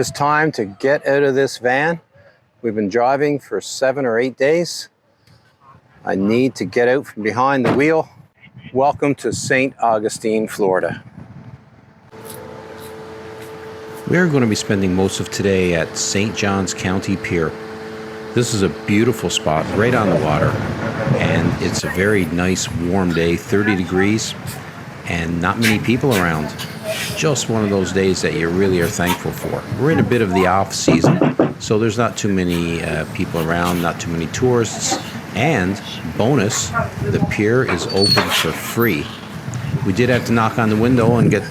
is time to get out of this van. We've been driving for 7 or 8 days. I need to get out from behind the wheel. Welcome to St. Augustine, Florida. We are going to be spending most of today at St. Johns County Pier. This is a beautiful spot right on the water, and it's a very nice warm day, 30 degrees, and not many people around. Just one of those days that you really are thankful for. We're in a bit of the off season, so there's not too many people around, not too many tourists, and bonus, the pier is open for free. We did have to knock on the window and get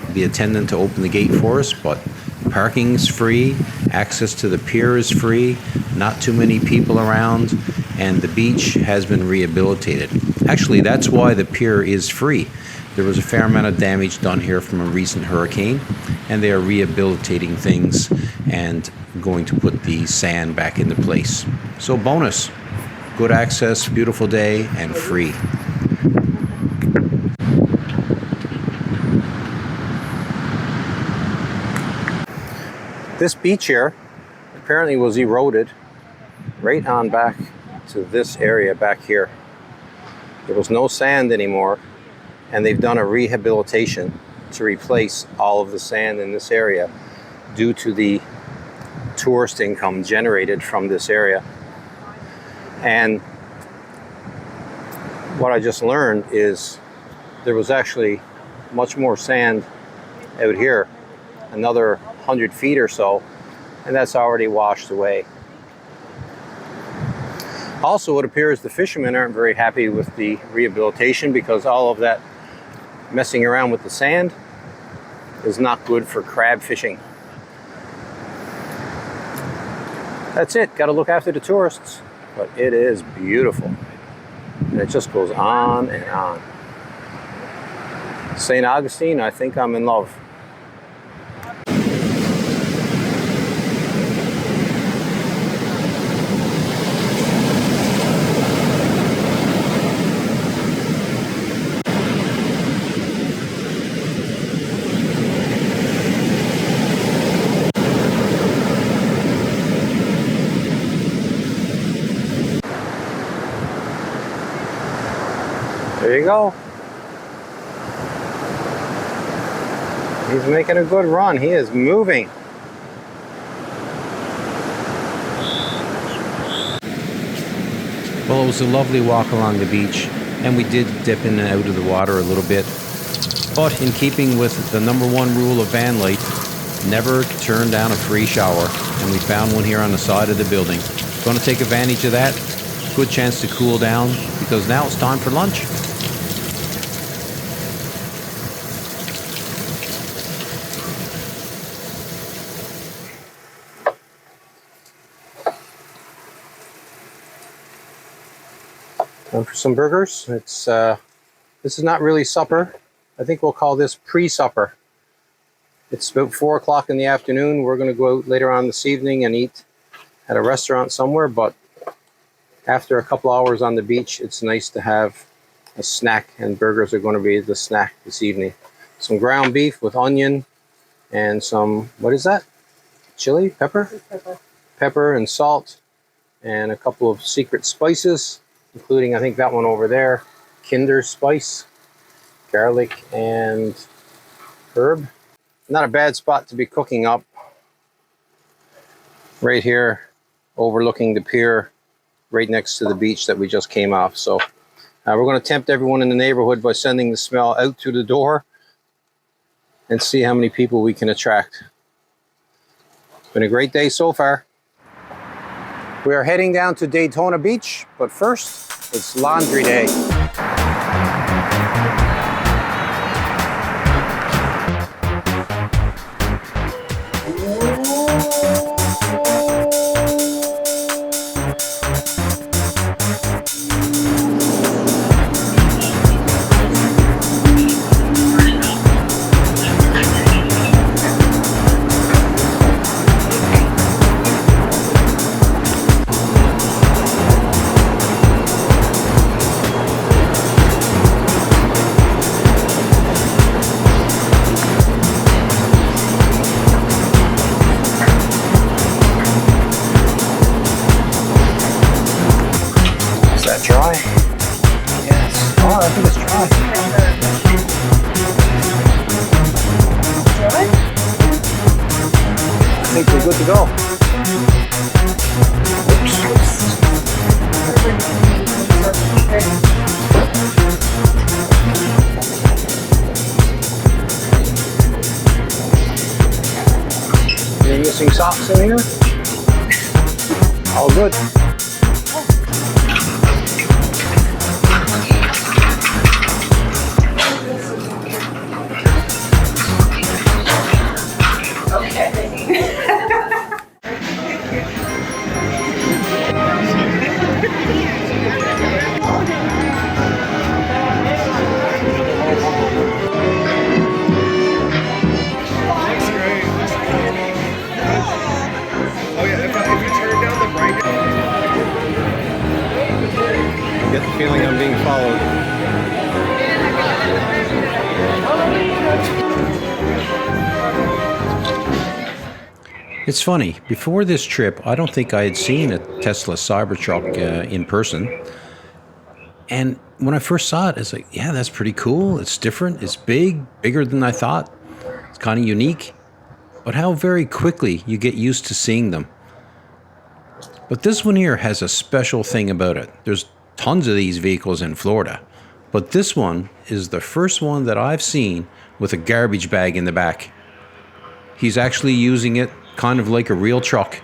the attendant to open the gate for us, but parking's free, access to the pier is free, not too many people around, and the beach has been rehabilitated. Actually, that's why the pier is free. There was a fair amount of damage done here from a recent hurricane, and they are rehabilitating things and going to put the sand back into place. So bonus, good access, beautiful day, and free. This beach here apparently was eroded right on back to this area back here. There was no sand anymore, and they've done a rehabilitation to replace all of the sand in this area due to the tourist income generated from this area. And what I just learned is there was actually much more sand out here, another 100 feet or so, and that's already washed away. Also, it appears the fishermen aren't very happy with the rehabilitation because all of that messing around with the sand is not good for crab fishing. That's it. Got to look after the tourists, but it is beautiful, and it just goes on and on. St. Augustine, I think I'm in love. There you go. He's making a good run. He is moving. Well, it was a lovely walk along the beach, and we did dip in and out of the water a little bit. But in keeping with the #1 rule of van life, never turn down a free shower. And we found one here on the side of the building. Going to take advantage of that. Good chance to cool down, because now it's time for lunch. Time for some burgers. It's this is not really supper. I think we'll call this pre-supper. It's about 4 o'clock in the afternoon. We're going to go out later on this evening and eat at a restaurant somewhere, but after a couple hours on the beach, it's nice to have a snack, and burgers are going to be the snack this evening. Some ground beef with onion and some, what is that? Chili? Pepper? Pepper and salt, and a couple of secret spices, including, I think, that one over there, Kinder Spice, garlic and herb. Not a bad spot to be cooking up. Right here, overlooking the pier, right next to the beach that we just came off. So we're going to tempt everyone in the neighborhood by sending the smell out through the door and see how many people we can attract. It's been a great day so far. We are heading down to Daytona Beach, but first, it's laundry day. to go. You're missing socks in here? All good. I get the feeling I'm being followed. It's funny, before this trip, I don't think I had seen a Tesla Cybertruck in person. And when I first saw it, it's like, yeah, that's pretty cool. It's different. It's big, bigger than I thought. It's kind of unique. But how very quickly you get used to seeing them. But this one here has a special thing about it. There's tons of these vehicles in Florida, but this one is the first one that I've seen with a garbage bag in the back. He's actually using it kind of like a real truck.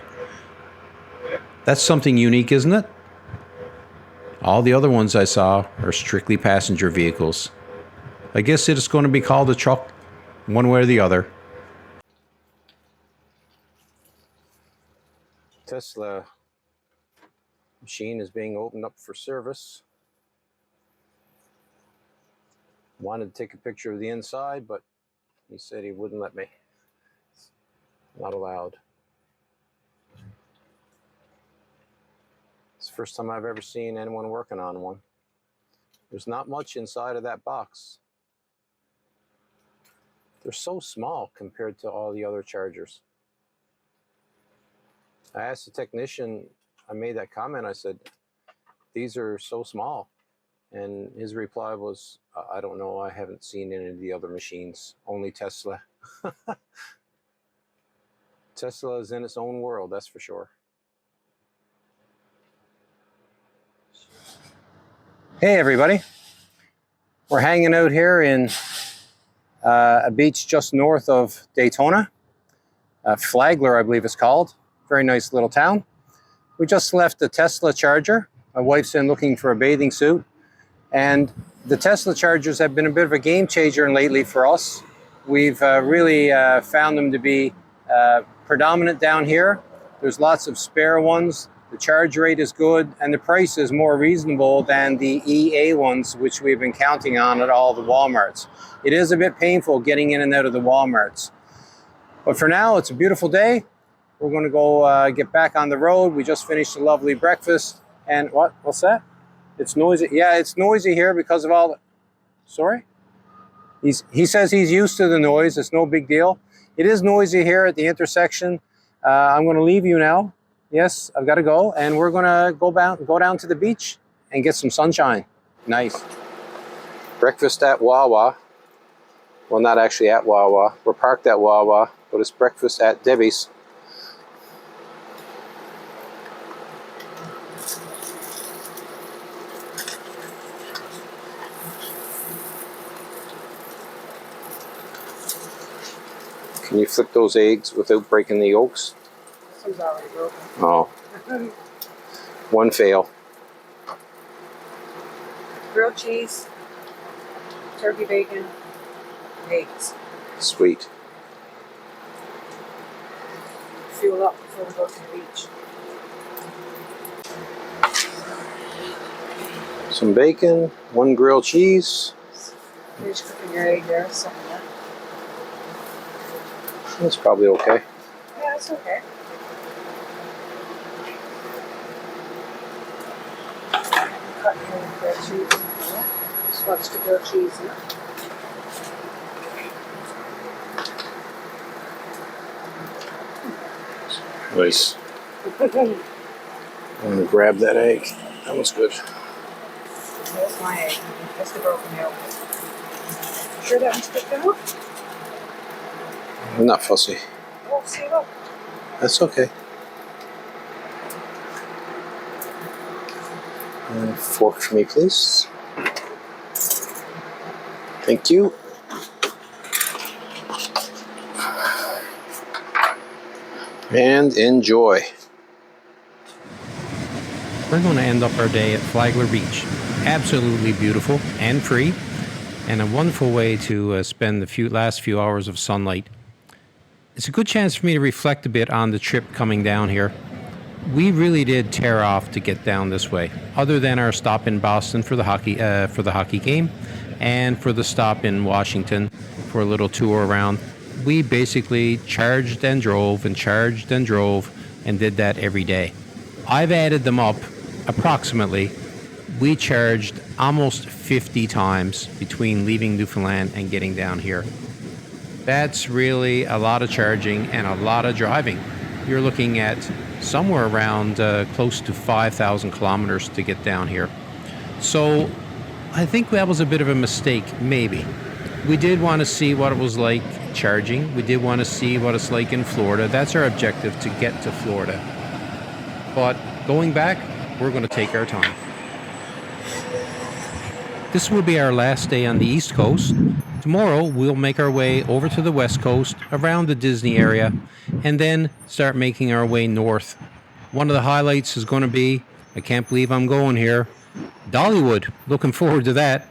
That's something unique, isn't it? All the other ones I saw are strictly passenger vehicles. I guess it's going to be called a truck one way or the other. Tesla machine is being opened up for service. Wanted to take a picture of the inside, but he said he wouldn't let me. Not allowed. It's the first time I've ever seen anyone working on one. There's not much inside of that box. They're so small compared to all the other chargers. I asked the technician, I made that comment, I said, these are so small. And his reply was, I don't know, I haven't seen any of the other machines, only Tesla. Tesla is in its own world, that's for sure. Hey everybody, we're hanging out here in a beach just north of Daytona. Flagler, I believe it's called. Very nice little town. We just left the Tesla charger. My wife's in looking for a bathing suit. And the Tesla chargers have been a bit of a game changer lately for us. We've really found them to be predominant down here. There's lots of spare ones. The charge rate is good, and the price is more reasonable than the EA ones, which we've been counting on at all the Walmarts. It is a bit painful getting in and out of the Walmarts. But for now, it's a beautiful day. We're going to go get back on the road. We just finished a lovely breakfast. And what's that? It's noisy. Yeah, it's noisy here because of all the... Sorry? He says he's used to the noise. It's no big deal. It is noisy here at the intersection. I'm going to leave you now. Yes, I've got to go. And we're going to go down to the beach and get some sunshine. Nice. Breakfast at Wawa. Well, not actually at Wawa. We're parked at Wawa, but it's breakfast at Debbie's. Can you flip those eggs without breaking the yolks? This one's already broken. Oh. One fail. Grilled cheese, turkey bacon, eggs. Sweet. Fuel up before we go to the beach. Some bacon, one grilled cheese. Finish cooking your egg there, something like that. That's probably okay. Yeah, it's okay. Cut your grilled cheese. Yeah. Swatch the grilled cheese. Yeah. Nice. I'm going to grab that egg. That one's good. There's my egg. That's the broken yolk. Sure that one's cooked enough? I'm not fussy. Oh, see, look. That's okay. And a fork for me, please. Thank you. And enjoy. We're going to end up our day at Flagler Beach. Absolutely beautiful and free, and a wonderful way to spend the last few hours of sunlight. It's a good chance for me to reflect a bit on the trip coming down here. We really did tear off to get down this way, other than our stop in Boston for the hockey game, and for the stop in Washington for a little tour around. We basically charged and drove and charged and drove and did that every day. I've added them up approximately. We charged almost 50 times between leaving Newfoundland and getting down here. That's really a lot of charging and a lot of driving. You're looking at somewhere around close to 5,000 kilometers to get down here. So I think that was a bit of a mistake, maybe. We did want to see what it was like charging. We did want to see what it's like in Florida. That's our objective, to get to Florida. But going back, we're going to take our time. This will be our last day on the East Coast. Tomorrow, we'll make our way over to the West Coast, around the Disney area, and then start making our way north. One of the highlights is going to be, I can't believe I'm going here, Dollywood. Looking forward to that.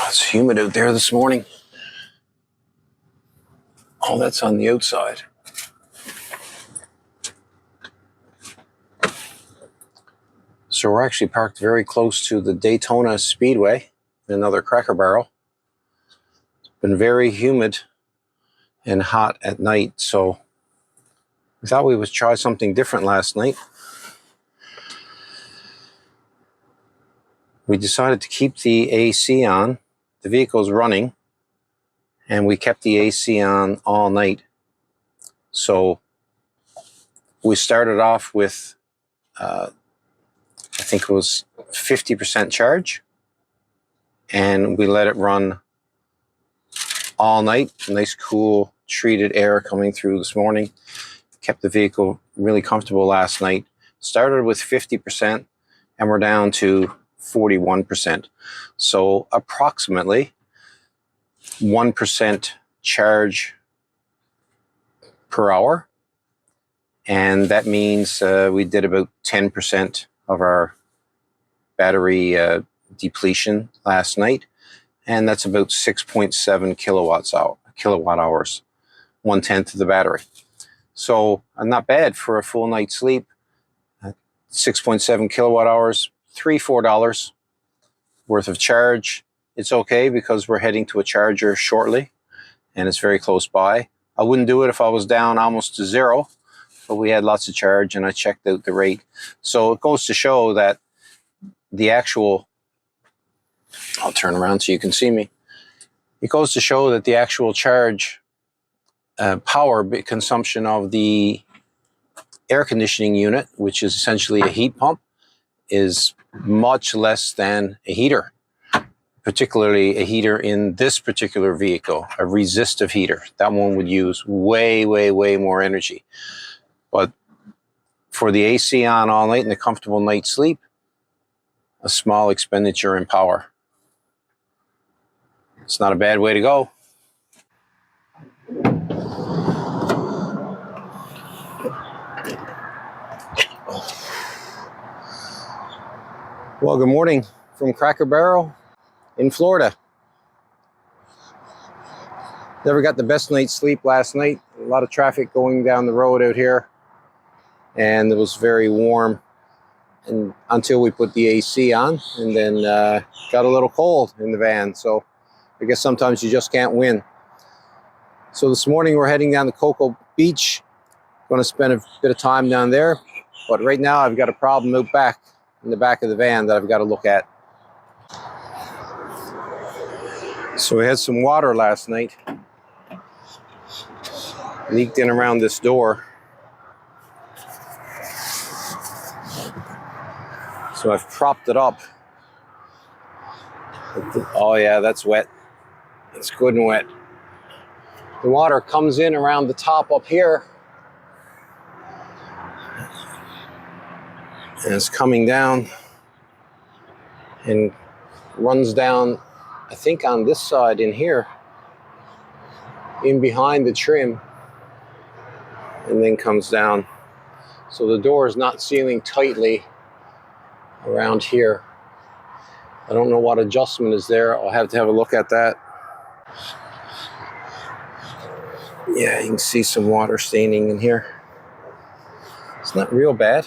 It's humid out there this morning. Oh, that's on the outside. So we're actually parked very close to the Daytona Speedway, another Cracker Barrel. It's been very humid and hot at night, so we thought we would try something different last night. We decided to keep the AC on. The vehicle's running, and we kept the AC on all night. So we started off with I think it was 50% charge, and we let it run all night. Nice, cool, treated air coming through this morning. Kept the vehicle really comfortable last night. Started with 50%, and we're down to 41%. So approximately 1% charge per hour. And that means we did about 10% of our battery depletion last night, and that's about 6.7 kilowatt hours, 1/10 of the battery. So not bad for a full night's sleep. 6.7 kilowatt hours, $3-4 worth of charge. It's okay because we're heading to a charger shortly, and it's very close by. I wouldn't do it if I was down almost to zero, but we had lots of charge, and I checked out the rate. So it goes to show that the actual, I'll turn around so you can see me. It goes to show that the actual charge power consumption of the air conditioning unit, which is essentially a heat pump, is much less than a heater, particularly a heater in this particular vehicle, a resistive heater. That one would use way, way, way more energy. But for the AC on all night and a comfortable night's sleep, a small expenditure in power. It's not a bad way to go. Well, good morning from Cracker Barrel in Florida. Never got the best night's sleep last night. A lot of traffic going down the road out here, and it was very warm and until we put the AC on, and then got a little cold in the van. So I guess sometimes you just can't win. So this morning we're heading down to Cocoa Beach. Going to spend a bit of time down there, but right now I've got a problem out back in the back of the van that I've got to look at. So we had some water last night, leaked in around this door. So I've propped it up. Oh yeah, that's wet. It's good and wet. The water comes in around the top up here. And it's coming down and runs down, I think on this side in here, in behind the trim, and then comes down. So the door is not sealing tightly around here. I don't know what adjustment is there. I'll have to have a look at that. Yeah, you can see some water staining in here. It's not real bad.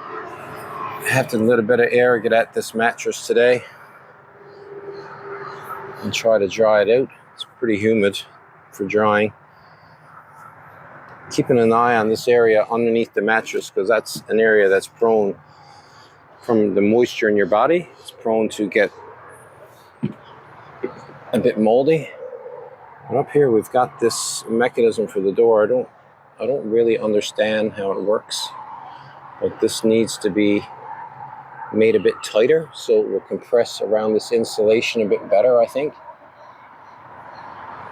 I have to let a bit of air get at this mattress today and try to dry it out. It's pretty humid for drying. Keeping an eye on this area underneath the mattress, because that's an area that's prone, from the moisture in your body, it's prone to get a bit moldy. And up here we've got this mechanism for the door. I don't really understand how it works, but this needs to be made a bit tighter so it will compress around this insulation a bit better, I think.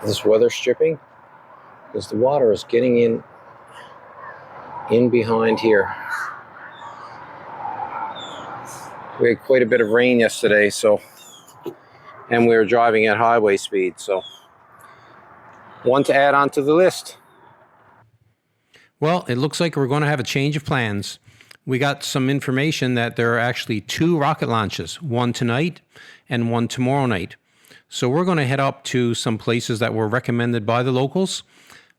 This weather stripping, because the water is getting in behind here. We had quite a bit of rain yesterday, and we were driving at highway speed, so one to add onto the list. Well, it looks like we're going to have a change of plans. We got some information that there are actually 2 rocket launches, one tonight and one tomorrow night. So we're going to head up to some places that were recommended by the locals.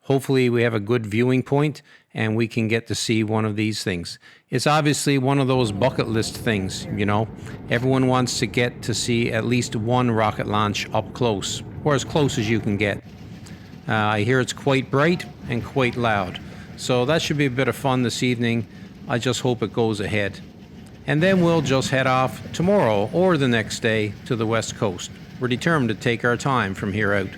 Hopefully we have a good viewing point and we can get to see one of these things. It's obviously one of those bucket list things, you know. Everyone wants to get to see at least one rocket launch up close, or as close as you can get. I hear it's quite bright and quite loud. So that should be a bit of fun this evening. I just hope it goes ahead. And then we'll just head off tomorrow or the next day to the West Coast. We're determined to take our time from here out.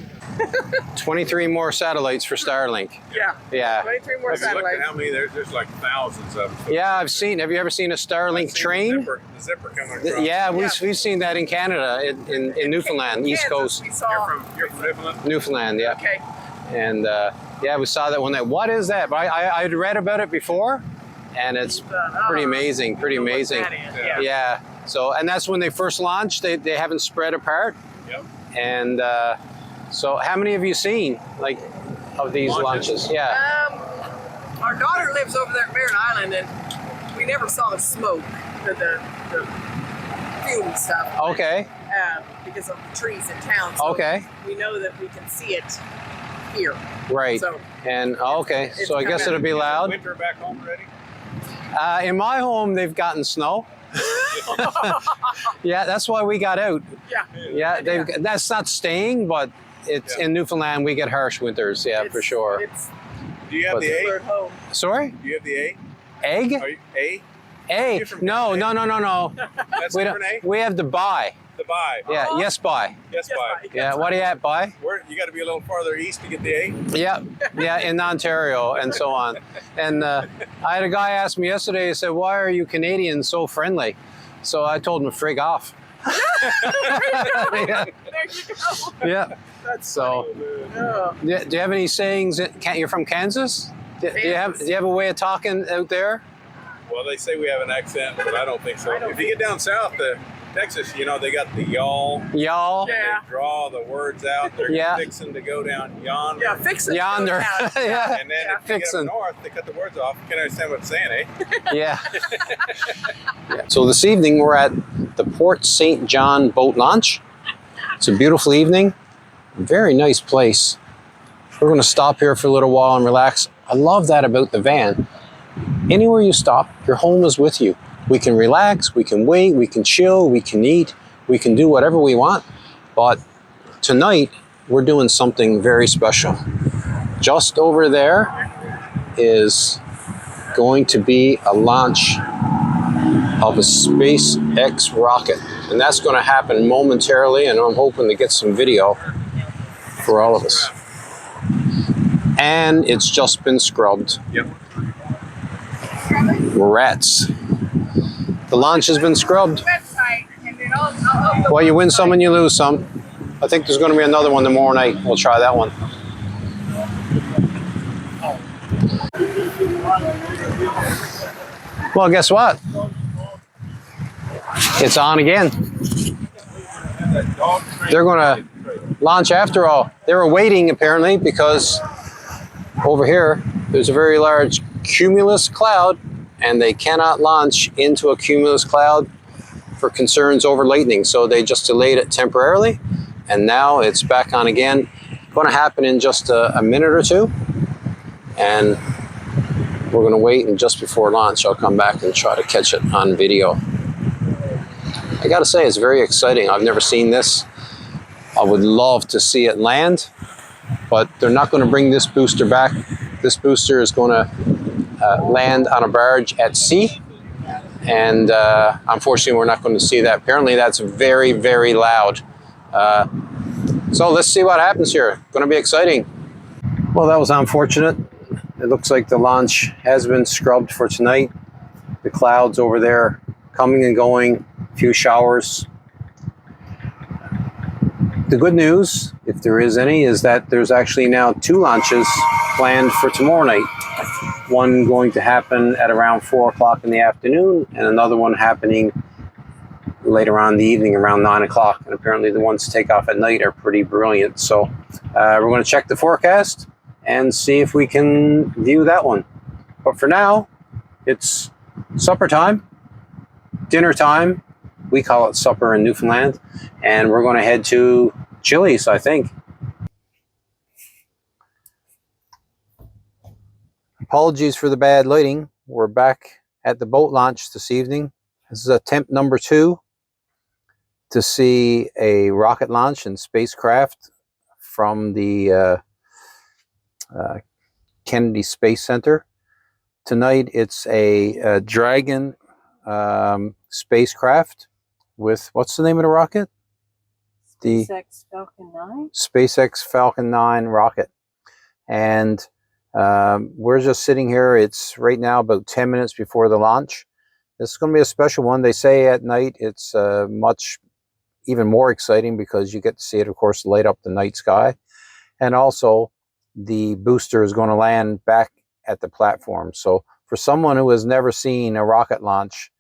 23 more satellites for Starlink. Yeah. 23 more Have you looked satellites. at how many? There's like thousands of them. Yeah, I've seen. Have you ever seen a Starlink train? The zipper coming across. Yeah, we've seen that in Canada, in Newfoundland, East Kansas, Coast. We saw. You're from Newfoundland? Newfoundland, yeah. Okay. And yeah, we saw that one night. What is that? But I'd read about it before, and it's pretty amazing, pretty amazing. Yeah. So, and that's when they first launched. They haven't spread apart. Yep. And so, how many have you seen, like, of these launches? Yeah. Our daughter lives over there at Merritt Island, and we never saw the smoke, the fume stuff. Okay. Because of the trees in town. So Okay. we know that we can see it here. Right. So And okay. it's So I guess coming. it'll be loud. Winter back home already? In my home, they've gotten snow. Yeah, that's why we got out. Yeah. Yeah, that's not staying, but it's in Newfoundland. We get harsh winters. Yeah, for sure. It's Do you have But- the we're A? at home. Sorry, Do you have the A? egg? Are you A? A? You're from No. That's We different don't. A? We have the buy. The buy. Yeah. Uh-huh. Yes, buy. Yes, Yes, buy. bye. Yeah. What are you at, buy? Where you got to be a little farther east to get the A? Yeah, yeah, in Ontario and so on. And I had a guy ask me yesterday, he said, why are you Canadians so friendly? So I told him to frig off. Yeah. There you go. Yeah. That's So, Oh. do you have any sayings? You're from Kansas? Do you have a way of talking out there? Well, they say we have an accent, but I don't think so. I don't If you get down south to Texas, you know, they got the y'all. Y'all? Yeah. They draw the words out. They're Yeah. fixing to go down yonder. Yeah, fix it. Yonder. Yeah. And then Yeah. if you get Fixing. up north, they cut the words off. You can't understand what it's saying, eh? Yeah. So this evening we're at the Port St. John boat launch. It's a beautiful evening. Very nice place. We're going to stop here for a little while and relax. I love that about the van. Anywhere you stop, your home is with you. We can relax, we can wait, we can chill, we can eat, we can do whatever we want. But tonight, we're doing something very special. Just over there is going to be a launch of a SpaceX rocket. And that's going to happen momentarily, and I'm hoping to get some video for all of us. And it's just been scrubbed. Yep. Rats. The launch has been scrubbed. Website, and then I'll Well, you win some and you lose some. I think there's going to be another one tomorrow night. We'll try that one. Well, guess what? It's on again. They're going to launch after all. They were waiting apparently because over here there's a very large cumulus cloud and they cannot launch into a cumulus cloud for concerns over lightning. So they just delayed it temporarily and now it's back on again. Going to happen in just a minute or two. And we're going to wait, and just before launch I'll come back and try to catch it on video. I gotta say, it's very exciting. I've never seen this. I would love to see it land, but they're not going to bring this booster back. This booster is going to land on a barge at sea, and unfortunately we're not going to see that. Apparently that's very, very loud. So let's see what happens here. Going to be exciting. Well, that was unfortunate. It looks like the launch has been scrubbed for tonight. The clouds over there coming and going. Few showers. The good news, if there is any, is that there's actually now 2 launches planned for tomorrow night. One going to happen at around 4 o'clock in the afternoon and another one happening later on in the evening around 9 o'clock. And apparently the ones to take off at night are pretty brilliant. So we're going to check the forecast and see if we can view that one. But for now, it's supper time, dinner time. We call it supper in Newfoundland, and we're going to head to Chili's, I think. Apologies for the bad lighting. We're back at the boat launch this evening. This is attempt number 2 to see a rocket launch and spacecraft from the Kennedy Space Center. Tonight it's a Dragon spacecraft with, what's the name of the rocket? The SpaceX Falcon 9. SpaceX Falcon 9 rocket. And we're just sitting here. It's right now about 10 minutes before the launch. This is going to be a special one. They say at night it's even more exciting because you get to see it, of course, light up the night sky. And also the booster is going to land back at the platform. So for someone who has never seen a rocket launch,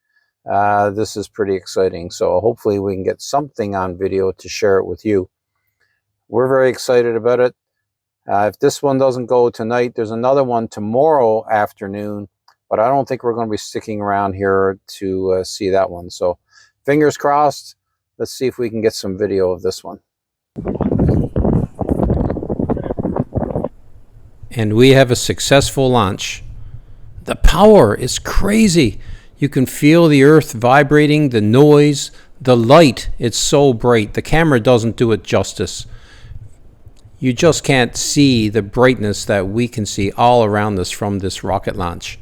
this is pretty exciting. So hopefully we can get something on video to share it with you. We're very excited about it. If this one doesn't go tonight, there's another one tomorrow afternoon, but I don't think we're going to be sticking around here to see that one. So fingers crossed. Let's see if we can get some video of this one. And we have a successful launch. The power is crazy. You can feel the earth vibrating, the noise, the light. It's so bright. The camera doesn't do it justice. You just can't see the brightness that we can see all around us from this rocket launch.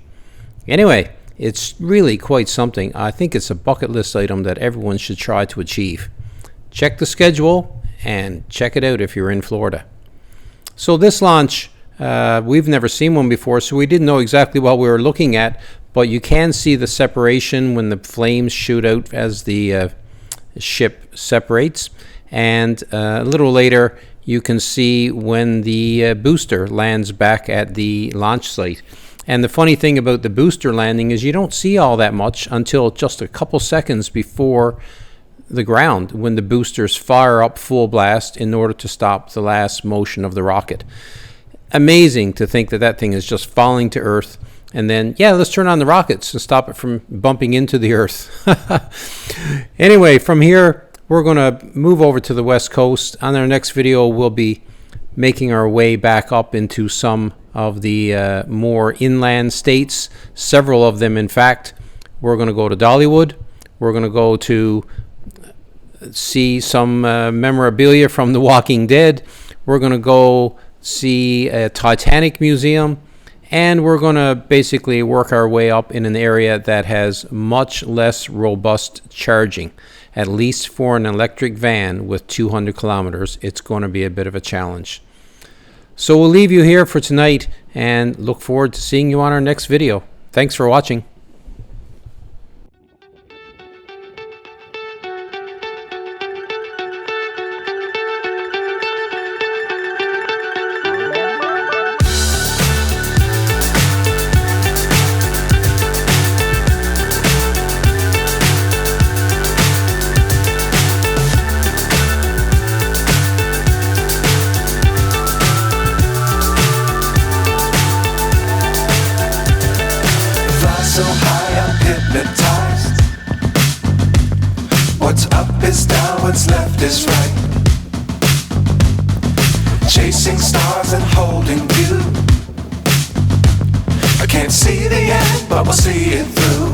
Anyway, it's really quite something. I think it's a bucket list item that everyone should try to achieve. Check the schedule and check it out if you're in Florida. So this launch, we've never seen one before, so we didn't know exactly what we were looking at, but you can see the separation when the flames shoot out as the ship separates. And a little later, you can see when the booster lands back at the launch site. And the funny thing about the booster landing is you don't see all that much until just a couple seconds before the ground, when the boosters fire up full blast in order to stop the last motion of the rocket. Amazing to think that that thing is just falling to Earth. And then, yeah, let's turn on the rockets to stop it from bumping into the Earth. Anyway, from here, we're going to move over to the West Coast. On our next video, we'll be making our way back up into some of the more inland states, several of them, in fact. We're going to go to Dollywood. We're going to go to see some memorabilia from The Walking Dead. We're going to go see a Titanic museum. And we're going to basically work our way up in an area that has much less robust charging. At least for an electric van with 200 kilometers, it's going to be a bit of a challenge. So we'll leave you here for tonight and look forward to seeing you on our next video. Thanks for watching. what's left is right. Chasing stars and holding you. I can't see the end, but we'll see it through.